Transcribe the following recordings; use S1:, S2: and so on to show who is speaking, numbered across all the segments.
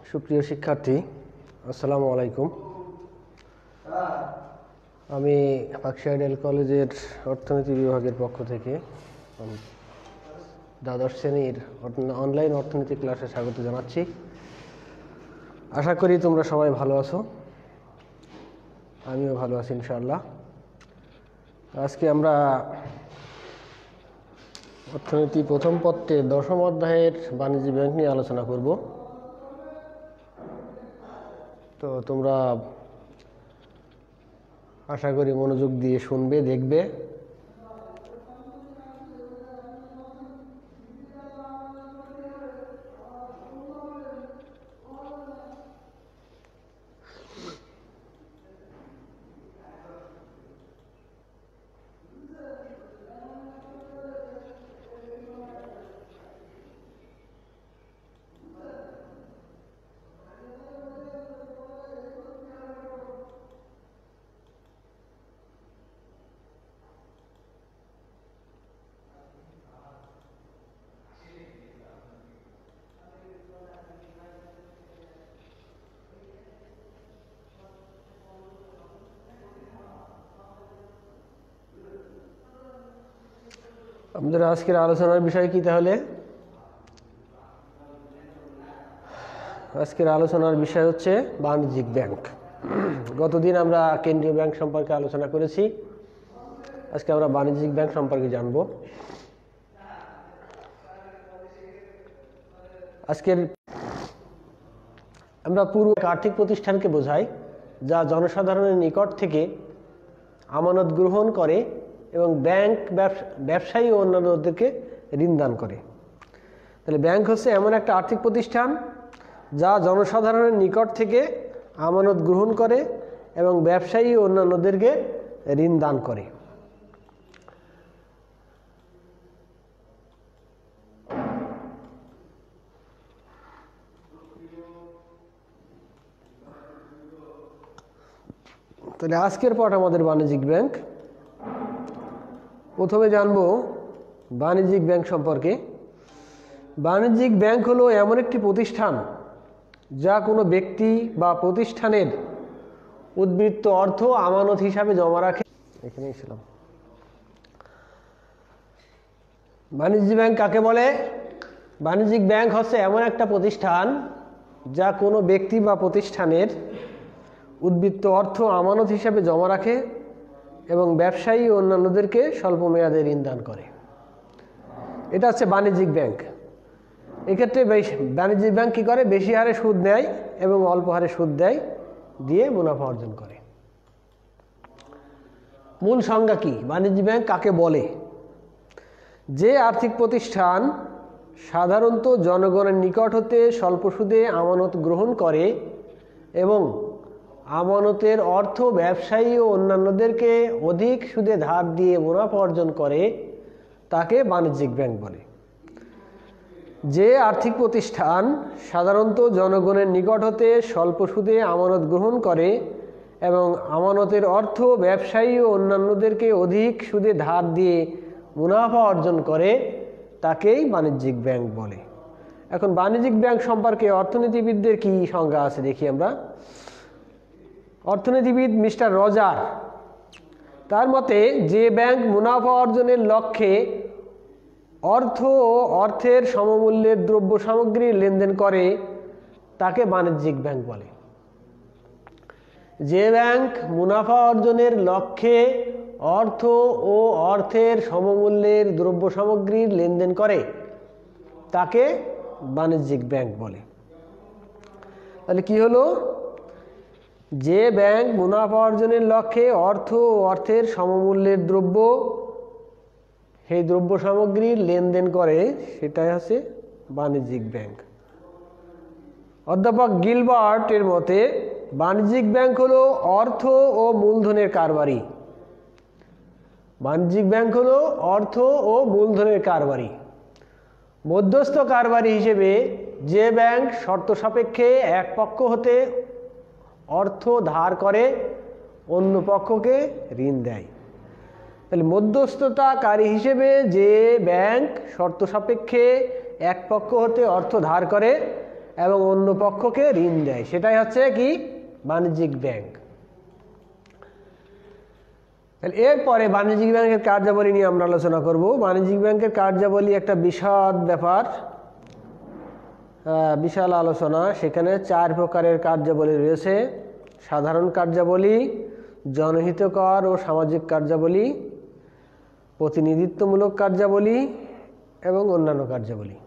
S1: সুপ্রিয় শিক্ষার্থী, আসসালামু আলাইকুম। আমি পাকশী আইডিয়াল কলেজের অর্থনীতি বিভাগের পক্ষ থেকে দ্বাদশ শ্রেণীর অনলাইন অর্থনীতি ক্লাসে স্বাগত জানাচ্ছি। আশা করি তোমরা সবাই ভালো আছো, আমিও ভালো আছি ইনশাআল্লাহ। আজকে আমরা অর্থনীতি প্রথম পত্রের 10ম অধ্যায়ের বাণিজ্য ব্যাংক নিয়ে আলোচনা করব। তো তোমরা আশা করি মনোযোগ দিয়ে শুনবে, দেখবে। আমাদের আজকের আলোচনার বিষয় কি তাহলে? আজকের আলোচনার বিষয় হচ্ছে বাণিজ্যিক ব্যাংক। গতদিন আমরা কেন্দ্রীয় ব্যাংক সম্পর্কে আলোচনা করেছি, আজকে আমরা বাণিজ্যিক ব্যাংক সম্পর্কে জানব। আজকের আমরা পুরো আর্থিক প্রতিষ্ঠানকে বোঝাই যা জনসাধারণের নিকট থেকে আমানত গ্রহণ করে এবং ব্যাংক ব্যবসায়ী ও অন্যান্যদেরকে ঋণ দান করে। তাহলে ব্যাংক হচ্ছে এমন একটা আর্থিক প্রতিষ্ঠান যা জনসাধারণের নিকট থেকে আমানত গ্রহণ করে এবং ব্যবসায়ী ও অন্যান্যদেরকে ঋণ দান করে। তাহলে আজকের পাঠ আমাদের বাণিজ্যিক ব্যাংক। প্রথমে জানব বাণিজ্যিক ব্যাংক সম্পর্কে। বাণিজ্যিক ব্যাংক হলো এমন একটি প্রতিষ্ঠান যা কোনো ব্যক্তি বা প্রতিষ্ঠানের উদ্বৃত্ত অর্থ আমানত হিসাবে জমা রাখে। এখানেই ছিলাম। বাণিজ্যিক ব্যাংক কাকে বলে? বাণিজ্যিক ব্যাংক হচ্ছে এমন একটা প্রতিষ্ঠান যা কোনো ব্যক্তি বা প্রতিষ্ঠানের উদ্বৃত্ত অর্থ আমানত হিসাবে জমা রাখে এবং ব্যবসায়ী ও অন্যান্যদেরকে স্বল্প মেয়াদে ঋণ দান করে। এটা হচ্ছে বাণিজ্যিক ব্যাংক। এক্ষেত্রে বাণিজ্যিক ব্যাংক কী করে? বেশি হারে সুদ নেয় এবং অল্প হারে সুদ দেয়, দিয়ে মুনাফা অর্জন করে। মূল সংজ্ঞা কি? বাণিজ্যিক ব্যাংক কাকে বলে? যে আর্থিক প্রতিষ্ঠান সাধারণত জনগণের নিকট হতে স্বল্প সুদে আমানত গ্রহণ করে এবং আমানতের অর্থ ব্যবসায়ী ও অন্যান্যদেরকে অধিক সুদে ধার দিয়ে মুনাফা অর্জন করে, তাকে বাণিজ্যিক ব্যাংক বলে। যে আর্থিক প্রতিষ্ঠান সাধারণত জনগণের নিকট হতে স্বল্প সুদে আমানত গ্রহণ করে এবং আমানতের অর্থ ব্যবসায়ী ও অন্যান্যদেরকে অধিক সুদে ধার দিয়ে মুনাফা অর্জন করে, তাকেই বাণিজ্যিক ব্যাংক বলে। এখন বাণিজ্যিক ব্যাংক সম্পর্কে অর্থনীতিবিদদের কি সংজ্ঞা আছে দেখি আমরা। অর্থনীতিবিদ মিস্টার রজার, তার মতে যে ব্যাংক মুনাফা অর্জনের লক্ষ্যে অর্থ ও অর্থের সমমূল্যের দ্রব্য সামগ্রীর লেনদেন করে, তাকে বাণিজ্যিক ব্যাংক বলে। যে ব্যাংক মুনাফা অর্জনের লক্ষ্যে অর্থ ও অর্থের সমমূল্যের দ্রব্য সামগ্রীর লেনদেন করে, তাকে বাণিজ্যিক ব্যাংক বলে। তাহলে কি হলো? যে ব্যাংক মুনাফা অর্জনের লক্ষ্যে অর্থ ও অর্থের সমমূল্যের দ্রব্য, সেই দ্রব্য সামগ্রীর লেনদেন করে, সেটাই হচ্ছে বাণিজ্যিক ব্যাংক। অধ্যাপক গিলবার্ট এর মতে বাণিজ্যিক ব্যাংক হলো অর্থ ও মূলধনের কারবারি। বাণিজ্যিক ব্যাংক হলো অর্থ ও মূলধনের কারবারি। মধ্যস্থ কারবারি হিসেবে যে ব্যাংক শর্ত সাপেক্ষে এক পক্ষ হতে অর্থ ধার করে অন্য পক্ষকে ঋণ দেয়। তাহলে মধ্যস্থতাকারী হিসেবে যে ব্যাংক শর্ত সাপেক্ষে এক পক্ষ হতে অর্থ ধার করে এবং অন্য পক্ষকে ঋণ দেয়, সেটাই হচ্ছে কি বাণিজ্যিক ব্যাংক। এরপরে বাণিজ্যিক ব্যাংকের কার্যাবলী নিয়ে আমরা আলোচনা করব। বাণিজ্যিক ব্যাংকের কার্যাবলী একটা বিশদ ব্যাপার, বিশাল আলোচনা। সেখানে 4 প্রকারের কার্যাবলী রয়েছে: সাধারণ কার্যাবলী, জনহিতকর ও সামাজিক কার্যাবলী, প্রতিনিধিত্বমূলক কার্যাবলী এবং অন্যান্য কার্যাবলী।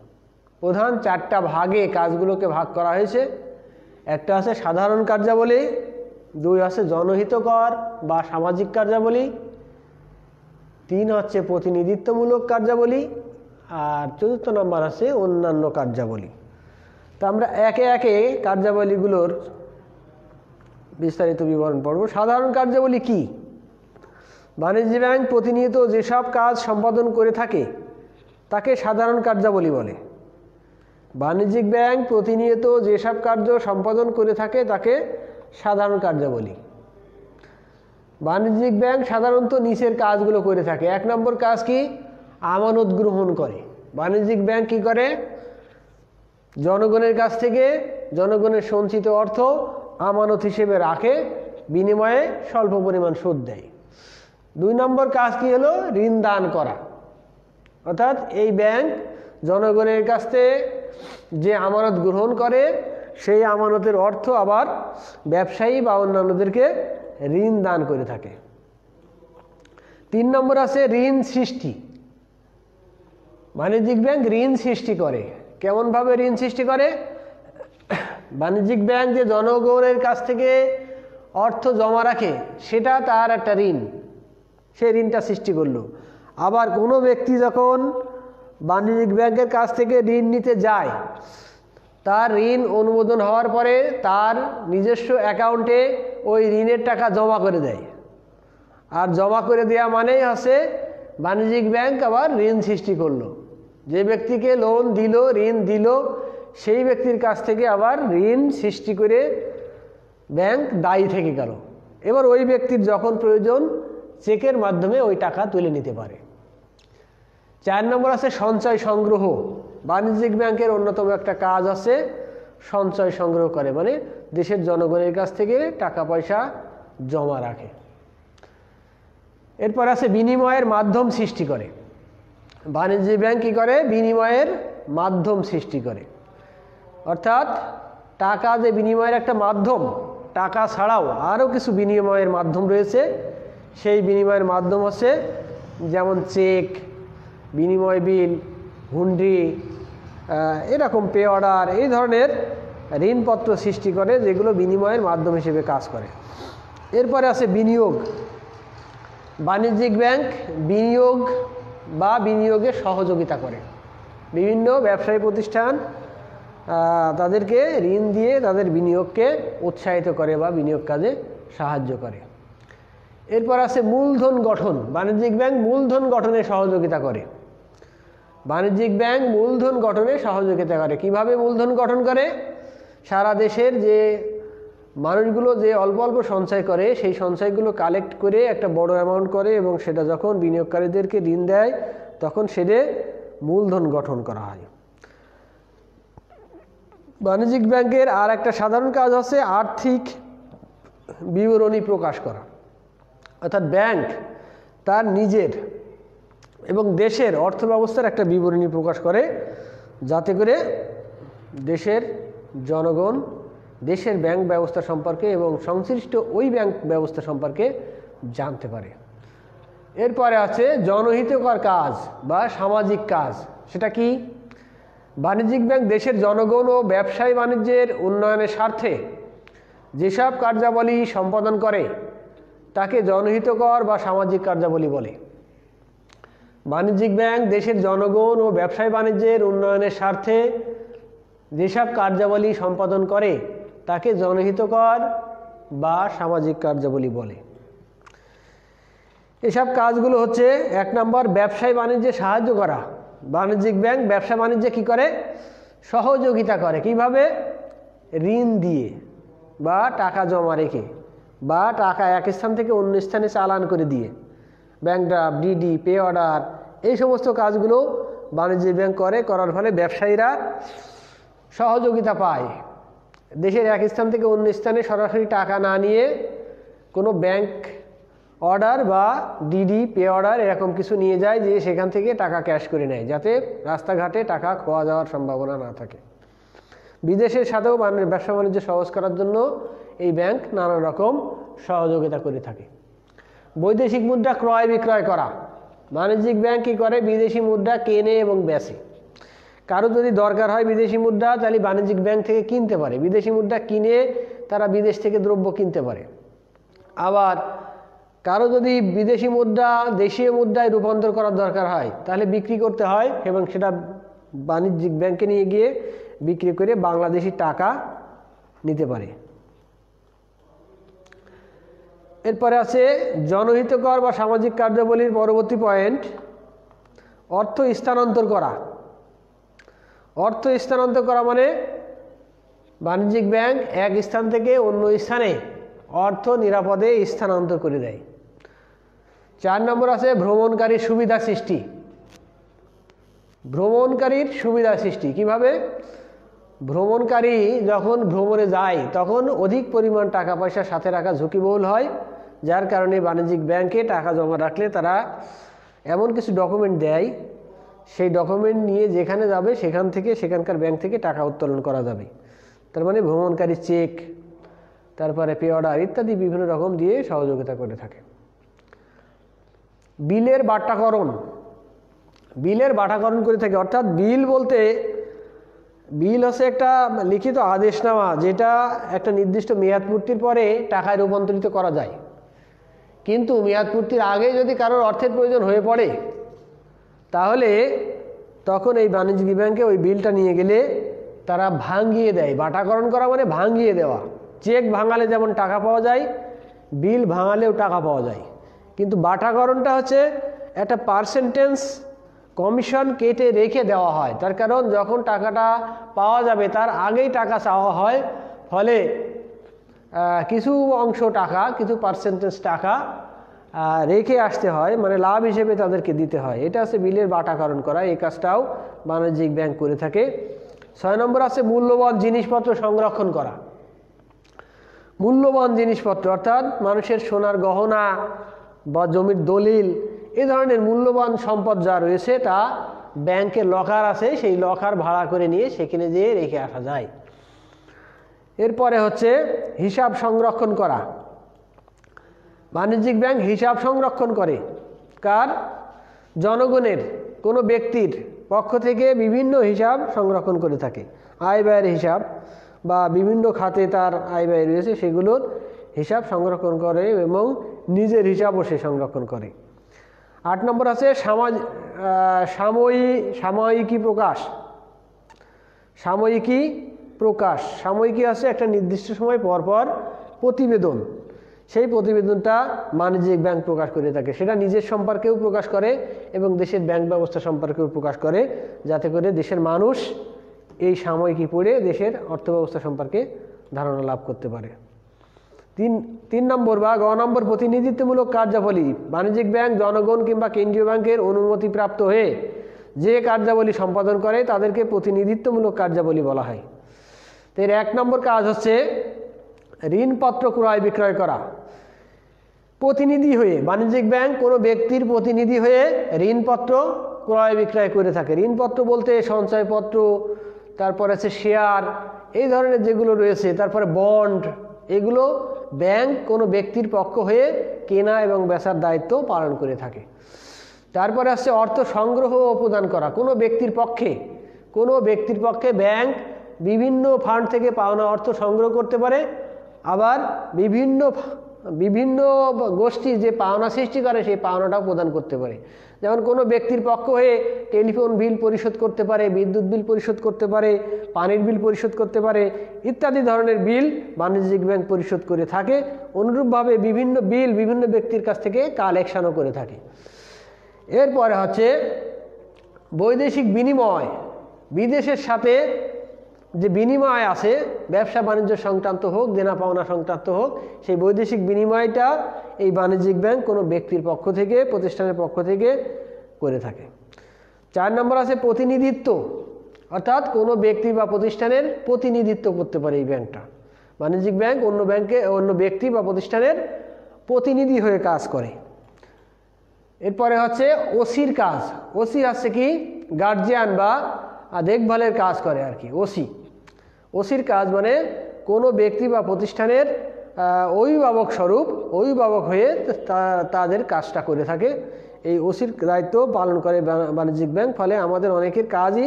S1: প্রধান 4টা ভাগে কাজগুলোকে ভাগ করা হয়েছে। একটা আছে সাধারণ কার্যাবলী, 2 আছে জনহিতকর বা সামাজিক কার্যাবলী, 3 হচ্ছে প্রতিনিধিত্বমূলক কার্যাবলী, আর 4th নম্বর আছে অন্যান্য কার্যাবলী। তো আমরা একে একে কার্যাবলীগুলোর বিস্তারিত বিবরণ পড়ব। সাধারণ কার্যাবলী কি? বাণিজ্য ব্যাংক প্রতিনিয়ত যেসব কাজ সম্পাদন করে থাকে তাকে সাধারণ কার্যাবলী বলে। বাণিজ্যিক ব্যাংক প্রতিনিয়ত যেসব কার্য সম্পাদন করে থাকে তাকে সাধারণ কার্যাবলী। বাণিজ্যিক ব্যাংক সাধারণত নিচের কাজগুলো করে থাকে। 1 নম্বর কাজ কি? আমানত গ্রহণ করে। বাণিজ্যিক ব্যাংক কি করে? জনগণের কাছ থেকে জনগণের সঞ্চিত অর্থ আমানত হিসেবে রাখে, বিনিময়ে স্বল্প পরিমাণ সুদ দেয়। 2 নম্বর কাজ কি হলো? ঋণ দান করা। অর্থাৎ এই ব্যাংক জনগণের কাছ থেকে যে আমানত গ্রহণ করে সেই আমানতের অর্থ আবার ব্যবসায়ী বা অন্যান্যদেরকে ঋণ দান করে থাকে। 3 নম্বর আছে ঋণ সৃষ্টি। বাণিজ্যিক ব্যাংক ঋণ সৃষ্টি করে। কেমনভাবে ঋণ সৃষ্টি করে? বাণিজ্যিক ব্যাংক যে জনগণের কাছ থেকে অর্থ জমা রাখে সেটা তার একটা ঋণ, সে ঋণটা সৃষ্টি করলো। আবার কোনো ব্যক্তি যখন বাণিজ্যিক ব্যাংকের কাছ থেকে ঋণ নিতে যায়, তার ঋণ অনুমোদন হওয়ার পরে তার নিজস্ব অ্যাকাউন্টে ওই ঋণের টাকা জমা করে দেয়। আর জমা করে দেওয়া মানেই হচ্ছে বাণিজ্যিক ব্যাংক আবার ঋণ সৃষ্টি করলো। যে ব্যক্তিকে লোন দিল, ঋণ দিল, সেই ব্যক্তির কাছ থেকে আবার ঋণ সৃষ্টি করে ব্যাংক দায়ী থেকে গেল। এবার ওই ব্যক্তির যখন প্রয়োজন চেকের মাধ্যমে ওই টাকা তুলে নিতে পারে। 4 নম্বর আছে সঞ্চয় সংগ্রহ। বাণিজ্যিক ব্যাংকের অন্যতম একটা কাজ আছে সঞ্চয় সংগ্রহ করে, মানে দেশের জনগণের কাছ থেকে টাকা পয়সা জমা রাখে। এরপর আছে বিনিময়ের মাধ্যম সৃষ্টি করে। বাণিজ্যিক ব্যাংক কি করে? বিনিময়ের মাধ্যম সৃষ্টি করে। অর্থাৎ টাকা যে বিনিময়ের একটা মাধ্যম, টাকা ছাড়াও আরও কিছু বিনিময়ের মাধ্যম রয়েছে। সেই বিনিময়ের মাধ্যম হচ্ছে যেমন চেক, বিনিময় বিল, হুন্ডি, এরকম পে অর্ডার, এই ধরনের ঋণপত্র সৃষ্টি করে যেগুলো বিনিময়ের মাধ্যম হিসেবে কাজ করে। এরপরে আছে বিনিয়োগ। বাণিজ্যিক ব্যাংক বিনিয়োগ বা বিনিয়োগে সহযোগিতা করে। বিভিন্ন ব্যবসায়ী প্রতিষ্ঠান তাদেরকে ঋণ দিয়ে তাদের বিনিয়োগকে উৎসাহিত করে বা বিনিয়োগ কাজে সাহায্য করে। এরপর আছে মূলধন গঠন। বাণিজ্যিক ব্যাংক মূলধন গঠনে সহযোগিতা করে। বাণিজ্যিক ব্যাংক মূলধন গঠনে সহযোগিতা করে। কিভাবে মূলধন গঠন করে? সারা দেশের যে মানুষগুলো যে অল্প অল্প সঞ্চয় করে সেই সঞ্চয়গুলো কালেক্ট করে একটা বড় অ্যামাউন্ট করে এবং সেটা যখন বিনিয়োগকারীদেরকে ঋণ দেয় তখন সেটা মূলধন গঠন করা হয়। বাণিজ্যিক ব্যাংকের আর একটা সাধারণ কাজ হচ্ছে আর্থিক বিবরণী প্রকাশ করা। অর্থাৎ ব্যাংক তার নিজের এবং দেশের অর্থ ব্যবস্থার একটা বিবরণী প্রকাশ করে, যাতে করে দেশের জনগণ দেশের ব্যাংক ব্যবস্থা সম্পর্কে এবং সংশ্লিষ্ট ওই ব্যাংক ব্যবস্থা সম্পর্কে জানতে পারে। এরপরে আছে জনহিতকর কাজ বা সামাজিক কাজ। সেটা কি? বাণিজ্যিক ব্যাংক দেশের জনগণ ও ব্যবসায়ী বাণিজ্যের উন্নয়নের স্বার্থে যেসব কার্যাবলী সম্পাদন করে তাকে জনহিতকর বা সামাজিক কার্যাবলী বলে। বাণিজ্যিক ব্যাংক দেশের জনগণ ও ব্যবসায়ী বাণিজ্যের উন্নয়নের স্বার্থে যেসব কার্যাবলী সম্পাদন করে তাকে জনহিতকর বা সামাজিক কার্যাবলী বলে। এসব কাজগুলো হচ্ছে 1 নম্বর ব্যবসায়ী বাণিজ্যে সাহায্য করা। বাণিজ্যিক ব্যাংক ব্যবসা বাণিজ্যে কি করে? সহযোগিতা করে। কিভাবে? ঋণ দিয়ে বা টাকা জমা রেখে বা টাকা এক স্থান থেকে অন্য স্থানে চালান করে দিয়ে, bank draft, DD, pay order, এই সমস্ত কাজগুলো বাণিজ্যিক ব্যাংক করার ফলে ব্যবসায়ীরা সহযোগিতা পায়। দেশের এক স্থান থেকে অন্য স্থানে সরাসরি টাকা না নিয়ে কোনো ব্যাংক অর্ডার বা ডিডি পে অর্ডার এরকম কিছু নিয়ে যায়, যে সেখান থেকে টাকা ক্যাশ করে নেয়, যাতে রাস্তাঘাটে টাকা খোয়া যাওয়ার সম্ভাবনা না থাকে। বিদেশের সাথেও ব্যবসা বাণিজ্য সহজ করার জন্য এই ব্যাংক নানা রকম সহযোগিতা করে থাকে। বৈদেশিক মুদ্রা ক্রয় বিক্রয় করা, বাণিজ্যিক ব্যাংক কী করে? বিদেশি মুদ্রা কেনে এবং বেচে। কারো যদি দরকার হয় বিদেশি মুদ্রা, তাহলে বাণিজ্যিক ব্যাংক থেকে কিনতে পারে। বিদেশি মুদ্রা কিনে তারা বিদেশ থেকে দ্রব্য কিনতে পারে। আবার কারো যদি বিদেশি মুদ্রা দেশীয় মুদ্রায় রূপান্তর করার দরকার হয়, তাহলে বিক্রি করতে হয় এবং সেটা বাণিজ্যিক ব্যাংকে নিয়ে গিয়ে বিক্রি করে বাংলাদেশি টাকা নিতে পারে। এরপরে আছে জনহিতকর বা সামাজিক কার্যাবলীর পরবর্তী পয়েন্ট, অর্থ স্থানান্তর করা। অর্থ স্থানান্তর করা মানে বাণিজ্যিক ব্যাংক এক স্থান থেকে অন্য স্থানে অর্থ নিরাপদে স্থানান্তর করে দেয়। 4 নম্বর আছে ভ্রমণকারীর সুবিধা সৃষ্টি। ভ্রমণকারীর সুবিধা সৃষ্টি কিভাবে? ভ্রমণকারী যখন ভ্রমণে যায় তখন অধিক পরিমাণ টাকা পয়সা সাথে রাখা ঝুঁকিবহুল হয়, যার কারণে বাণিজ্যিক ব্যাংকে টাকা জমা রাখলে তারা এমন কিছু ডকুমেন্ট দেয়, সেই ডকুমেন্ট নিয়ে যেখানে যাবে সেখান থেকে সেখানকার ব্যাংক থেকে টাকা উত্তোলন করা যাবে। তার মানে ভ্রমণকারী চেক, তারপরে পে অর্ডার ইত্যাদি বিভিন্ন রকম দিয়ে সহযোগিতা করে থাকে। বিলের বাট্টাকরণ, বিলের বাটাকরণ করে থাকে। অর্থাৎ বিল বলতে বিল হচ্ছে একটা লিখিত আদেশনামা, যেটা একটা নির্দিষ্ট মেয়াদ পূর্তির পরে টাকায় রূপান্তরিত করা যায়। কিন্তু মেয়াদ পূর্তির আগে যদি কারোর অর্থের প্রয়োজন হয়ে পড়ে, তাহলে তখন এই বাণিজ্যিক ব্যাংকে ওই বিলটা নিয়ে গেলে তারা ভাঙিয়ে দেয়। বাটাকরণ করা মানে ভাঙিয়ে দেওয়া। চেক ভাঙালে যেমন টাকা পাওয়া যায়, বিল ভাঙালেও টাকা পাওয়া যায়। কিন্তু বাটাকরণটা হচ্ছে একটা পার্সেন্টেজ কমিশন কেটে রেখে দেওয়া হয়। তার কারণ যখন টাকাটা পাওয়া যাবে তার আগেই টাকা চাওয়া হয়, ফলে কিছু অংশ টাকা, কিছু পার্সেন্টেজ টাকা রেখে আসতে হয়, মানে লাভ হিসেবে তাদেরকে দিতে হয়। এটা হচ্ছে বিলের বাটাকরণ করা। এই কাজটাও বাণিজ্যিক ব্যাংক করে থাকে। 6 নম্বর আছে মূল্যবান জিনিসপত্র সংরক্ষণ করা। মূল্যবান জিনিসপত্র অর্থাৎ মানুষের সোনার গহনা বা জমির দলিল, এই ধরনের মূল্যবান সম্পদ যা রয়েছে তা ব্যাংকের লকার আছে, সেই লকার ভাড়া করে নিয়ে সেখানে যেয়ে রেখে আসা যায়। এরপরে হচ্ছে হিসাব সংরক্ষণ করা। বাণিজ্যিক ব্যাংক হিসাব সংরক্ষণ করে। কার? জনগণের, কোনো ব্যক্তির পক্ষ থেকে বিভিন্ন হিসাব সংরক্ষণ করে থাকে। আয় ব্যয়ের হিসাব বা বিভিন্ন খাতে তার আয় ব্যয় রয়েছে সেগুলোর হিসাব সংরক্ষণ করে এবং নিজের হিসাবও সে সংরক্ষণ করে। 8 নম্বর আছে সাময়িকী প্রকাশ। সাময়িকী প্রকাশ, সাময়িকী আছে একটা নির্দিষ্ট সময় পর পর প্রতিবেদন। সেই প্রতিবেদনটা বাণিজ্যিক ব্যাংক প্রকাশ করে থাকে। সেটা নিজের সম্পর্কেও প্রকাশ করে এবং দেশের ব্যাংক ব্যবস্থা সম্পর্কেও প্রকাশ করে, যাতে করে দেশের মানুষ এই সাময়িকী পড়ে দেশের অর্থব্যবস্থা সম্পর্কে ধারণা লাভ করতে পারে। 3 নম্বর বা গ নম্বর প্রতিনিধিত্বমূলক কার্যাবলী। বাণিজ্যিক ব্যাংক জনগণ কিংবা কেন্দ্রীয় ব্যাংকের অনুমতিপ্রাপ্ত হয়ে যে কার্যাবলী সম্পাদন করে তাদেরকে প্রতিনিধিত্বমূলক কার্যাবলী বলা হয়। তো এর 1 নম্বর কাজ হচ্ছে ঋণপত্র ক্রয় বিক্রয় করা। প্রতিনিধি হয়ে বাণিজ্যিক ব্যাংক কোনো ব্যক্তির প্রতিনিধি হয়ে ঋণপত্র ক্রয় বিক্রয় করে থাকে। ঋণপত্র বলতে সঞ্চয়পত্র, তারপর আছে শেয়ার, এই ধরনের যেগুলো রয়েছে, তারপরে বন্ড, এগুলো ব্যাংক কোনো ব্যক্তির পক্ষ হয়ে কেনা এবং বেচার দায়িত্ব পালন করে থাকে। তারপরে আসছে অর্থ সংগ্রহ ও প্রদান করা। কোনো ব্যক্তির পক্ষে ব্যাংক বিভিন্ন ফান্ড থেকে পাওনা অর্থ সংগ্রহ করতে পারে, আবার বিভিন্ন গোষ্ঠী যে পাওনা সৃষ্টি করে সেই পাওনাটাও প্রদান করতে পারে। যেমন কোনো ব্যক্তির পক্ষ হয়ে টেলিফোন বিল পরিশোধ করতে পারে, বিদ্যুৎ বিল পরিশোধ করতে পারে, পানির বিল পরিশোধ করতে পারে, ইত্যাদি ধরনের বিল বাণিজ্যিক ব্যাংক পরিশোধ করে থাকে। অনুরূপভাবে বিভিন্ন বিল বিভিন্ন ব্যক্তির কাছ থেকে কালেকশনও করে থাকে। এরপরে হচ্ছে বৈদেশিক বিনিময়। বিদেশের সাথে যে বিনিময় আছে, ব্যবসা বাণিজ্য সংক্রান্ত হোক, দেনা পাওনা সংক্রান্ত হোক, সেই বৈদেশিক বিনিময়টা এই বাণিজ্যিক ব্যাংক কোনো ব্যক্তির পক্ষ থেকে, প্রতিষ্ঠানের পক্ষ থেকে করে থাকে। 4 নম্বর আছে প্রতিনিধিত্ব, অর্থাৎ কোনো ব্যক্তি বা প্রতিষ্ঠানের প্রতিনিধিত্ব করতে পারে এই ব্যাংকটা। বাণিজ্যিক ব্যাংক অন্য ব্যক্তি বা প্রতিষ্ঠানের প্রতিনিধি হয়ে কাজ করে। এরপরে হচ্ছে ওসির কাজ। ওসি হচ্ছে কি গার্জিয়ান বা দেখভালের কাজ করে আর কি। ওসির কাজ মানে কোনো ব্যক্তি বা প্রতিষ্ঠানের অভিভাবক স্বরূপ অভিভাবক হয়ে তাদের কাজটা করে থাকে। এই ওসির দায়িত্ব পালন করে বাণিজ্যিক ব্যাংক, ফলে আমাদের অনেকের কাজই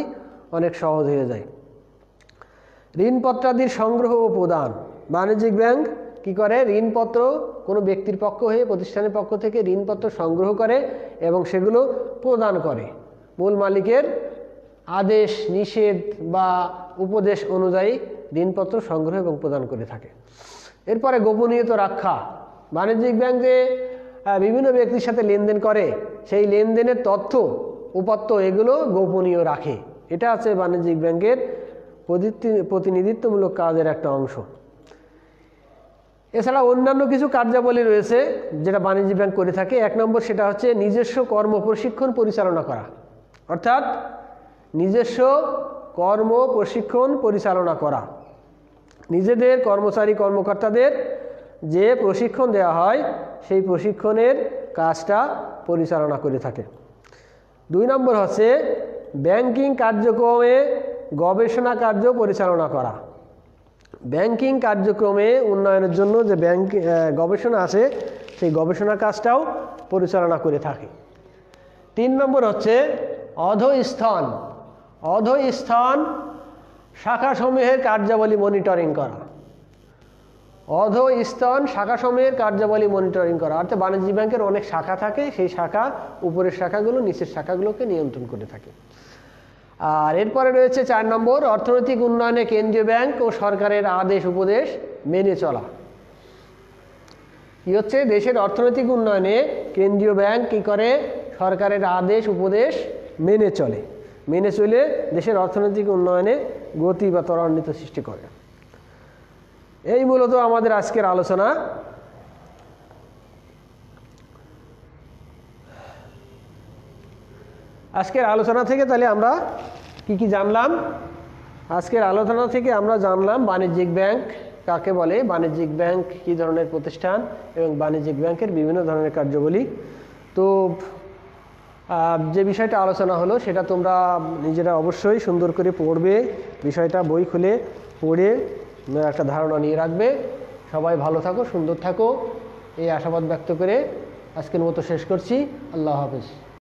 S1: অনেক সহজ হয়ে যায়। ঋণপত্রাদির সংগ্রহ ও প্রদান। বাণিজ্যিক ব্যাংক কি করে? ঋণপত্র কোনো ব্যক্তির পক্ষ হয়ে প্রতিষ্ঠানের পক্ষ থেকে ঋণপত্র সংগ্রহ করে এবং সেগুলো প্রদান করে মূল মালিকের আদেশ নিষেধ বা উপদেশ অনুযায়ী ঋণপত্র সংগ্রহ এবং প্রদান করে থাকে। এরপরে গোপনীয়তা রক্ষা। বাণিজ্যিক ব্যাংক যে বিভিন্ন ব্যক্তির সাথে লেনদেন করে সেই লেনদেনের তথ্য উপাত্ত এগুলো গোপনীয় রাখে। এটা আছে বাণিজ্যিক ব্যাংকের প্রতিনিধিত্বমূলক কাজের একটা অংশ। এছাড়া অন্যান্য কিছু কার্যাবলী রয়েছে যেটা বাণিজ্যিক ব্যাংক করে থাকে। 1 নম্বর সেটা হচ্ছে নিজস্ব কর্ম প্রশিক্ষণ পরিচালনা করা, অর্থাৎ নিজস্ব কর্ম প্রশিক্ষণ পরিচালনা করা। নিজেদের কর্মচারী কর্মকর্তাদের যে প্রশিক্ষণ দেওয়া হয় সেই প্রশিক্ষণের কাজটা পরিচালনা করে থাকে। 2 নম্বর হচ্ছে ব্যাংকিং কার্যক্রমে গবেষণা কার্য পরিচালনা করা। ব্যাংকিং কার্যক্রমে উন্নয়নের জন্য যে গবেষণা আছে সেই গবেষণা কাজটাও পরিচালনা করে থাকে। 3 নম্বর হচ্ছে অধঃস্থান শাখাসমূহের কার্যাবলী মনিটরিং করা। অধঃস্থান শাখাসমূহের কার্যাবলী মনিটরিং করা অর্থাৎ বাণিজ্যিক ব্যাংকের অনেক শাখা থাকে, সেই শাখা উপরের শাখাগুলো নিচের শাখাগুলোকে নিয়ন্ত্রণ করে থাকে। আর এরপরে রয়েছে 4 নম্বর অর্থনৈতিক উন্নয়নে কেন্দ্রীয় ব্যাংক ও সরকারের আদেশ উপদেশ মেনে চলা। কি হচ্ছে? দেশের অর্থনৈতিক উন্নয়নে কেন্দ্রীয় ব্যাংক কি করে? সরকারের আদেশ উপদেশ মেনে চলে দেশের অর্থনৈতিক উন্নয়নে গতি বা ত্বরান্বিত সৃষ্টি করে। এই মূলত আমাদের আজকের আলোচনা। আজকের আলোচনা থেকে তাহলে আমরা কি জানলাম? আজকের আলোচনা থেকে আমরা জানলাম বাণিজ্যিক ব্যাংক কাকে বলে, বাণিজ্যিক ব্যাংক কী ধরনের প্রতিষ্ঠান এবং বাণিজ্যিক ব্যাংকের বিভিন্ন ধরনের কার্যাবলী। তো যে বিষয়টা আলোচনা হলো সেটা তোমরা নিজেরা অবশ্যই সুন্দর করে পড়বে, বিষয়টা বই খুলে পড়ে একটা ধারণা নিয়ে রাখবে। সবাই ভালো থাকো, সুন্দর থাকো, এই আশাবাদ ব্যক্ত করে আজকের মতো শেষ করছি। আল্লাহ হাফেজ।